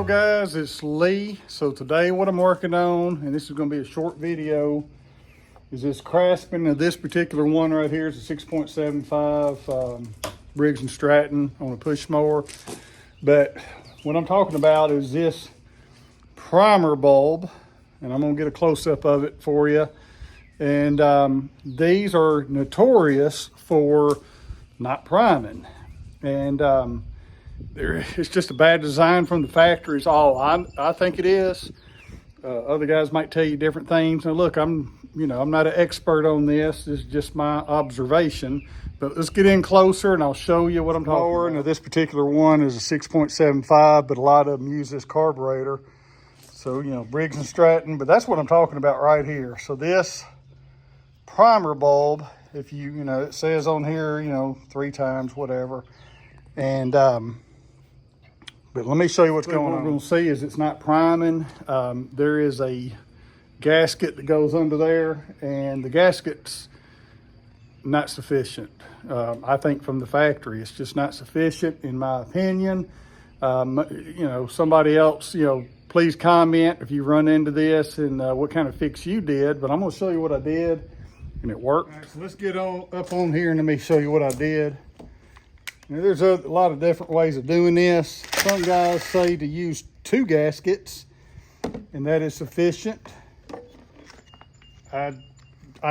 guys, it's Lee. So today what I'm working on, and this is going to be a short video, is this Craftsman. This particular one right here is a 6.75 Briggs & Stratton on a push mower. But what I'm talking about is this primer bulb, and I'm going to get a close-up of it for you. And these are notorious for not priming. And it's just a bad design from the factory is all I think it is. Other guys might tell you different things. Now look, I'm not an expert on this. This is just my observation. But let's get in closer and I'll show you what I'm talking about. Now this particular one is a 6.75, but a lot of them use this carburetor. So, Briggs & Stratton, but that's what I'm talking about right here. So this primer bulb, if it says on here, 3 times, whatever. And, but let me show you what's going on. What we're going to see is it's not priming. There is a gasket that goes under there, and the gasket's not sufficient. I think from the factory, it's just not sufficient, in my opinion. Somebody else, please comment if you run into this and what kind of fix you did. But I'm going to show you what I did, and it worked. All right, so let's get up on here and let me show you what I did. Now, there's a lot of different ways of doing this. Some guys say to use 2 gaskets, and that is sufficient. I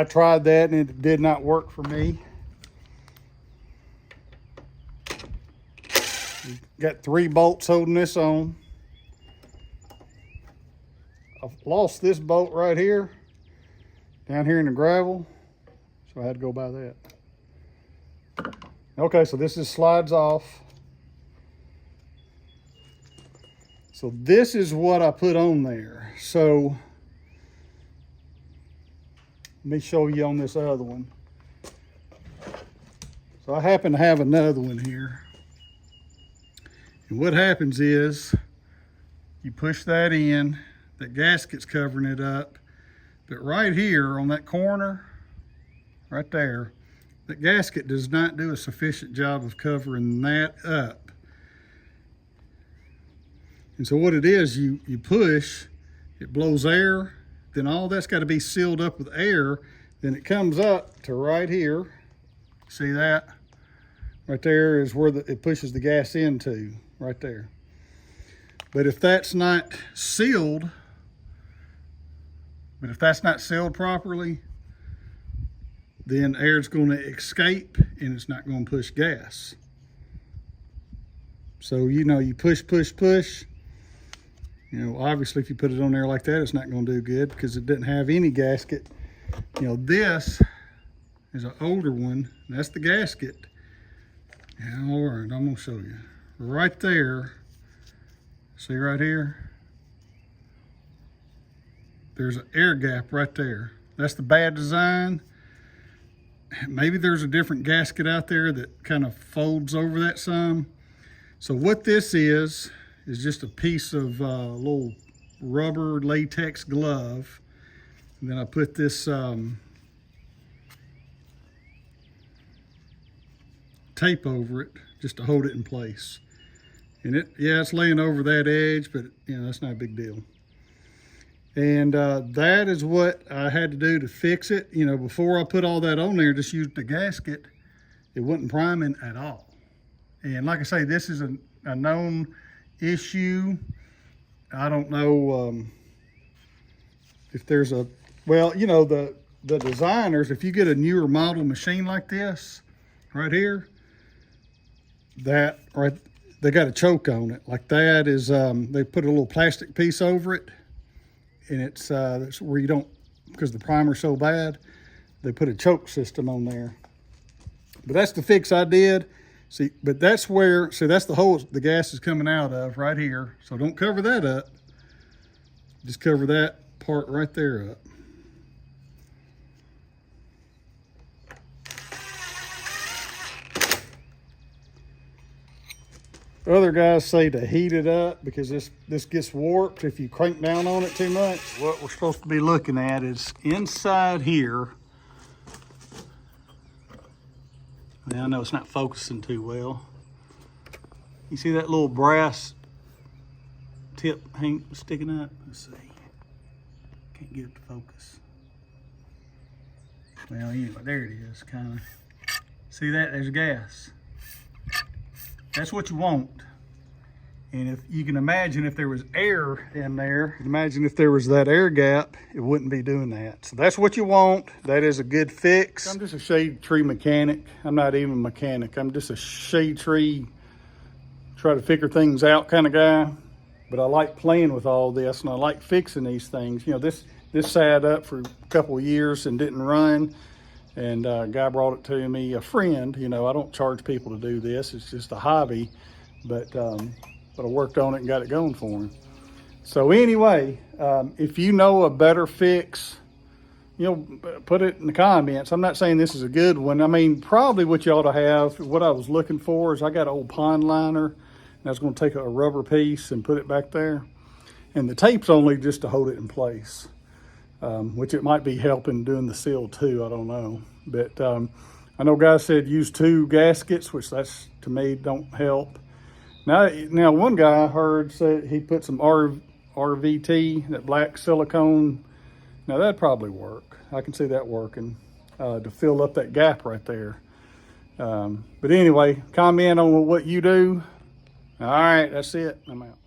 tried that, and it did not work for me. Got 3 bolts holding this on. I've lost this bolt right here, down here in the gravel, so I had to go by that. Okay, so this slides off. So this is what I put on there. So let me show you on this other one. So I happen to have another one here. And what happens is you push that in, that gasket's covering it up. But right here on that corner, right there, that gasket does not do a sufficient job of covering that up. And so what it is, you push, it blows air, then all that's got to be sealed up with air, then it comes up to right here. See that? Right there is where it pushes the gas into, right there. But if that's not sealed, properly, then air's going to escape and it's not going to push gas. So, you push. Obviously if you put it on there like that, it's not going to do good because it doesn't have any gasket. This is an older one. That's the gasket. And all right, I'm going to show you. Right there, see right here? There's an air gap right there. That's the bad design. Maybe there's a different gasket out there that kind of folds over that some. So what this is just a piece of little rubber latex glove. And then I put this tape over it just to hold it in place. And it's laying over that edge, but that's not a big deal. And that is what I had to do to fix it. Before I put all that on there, just used the gasket, it wasn't priming at all. And like I say, this is a known issue. I don't know if there's the designers, if you get a newer model machine like this, right here, they got a choke on it. Like that is, they put a little plastic piece over it. And that's where you don't, because the primer's so bad, they put a choke system on there. But that's the fix I did. See, but that's the hole the gas is coming out of right here. So don't cover that up. Just cover that part right there up. Other guys say to heat it up because this gets warped if you crank down on it too much. What we're supposed to be looking at is inside here. Now, I know it's not focusing too well. You see that little brass tip sticking up. Let's see. Can't get it to focus. Well, anyway, there it is, kind of. See that? There's gas. That's what you want. And if you can imagine if there was air in there, imagine if there was that air gap, it wouldn't be doing that. So that's what you want. That is a good fix. I'm just a shade tree mechanic. I'm not even a mechanic. I'm just a shade tree, try to figure things out kind of guy. But I like playing with all this, and I like fixing these things. You know, this sat up for a couple of years and didn't run. And a guy brought it to me, a friend. You know, I don't charge people to do this. It's just a hobby. But I worked on it and got it going for him. So anyway, if you know a better fix, you know, put it in the comments. I'm not saying this is a good one. I mean, probably what you ought to have, what I was looking for is I got an old pond liner, and I was going to take a rubber piece and put it back there. And the tape's only just to hold it in place, which it might be helping doing the seal too. I don't know. But I know guys said use 2 gaskets, which that's, to me, don't help. Now one guy I heard said he put some RVT, that black silicone. Now that'd probably work. I can see that working to fill up that gap right there. But anyway, comment on what you do. All right, that's it. I'm out.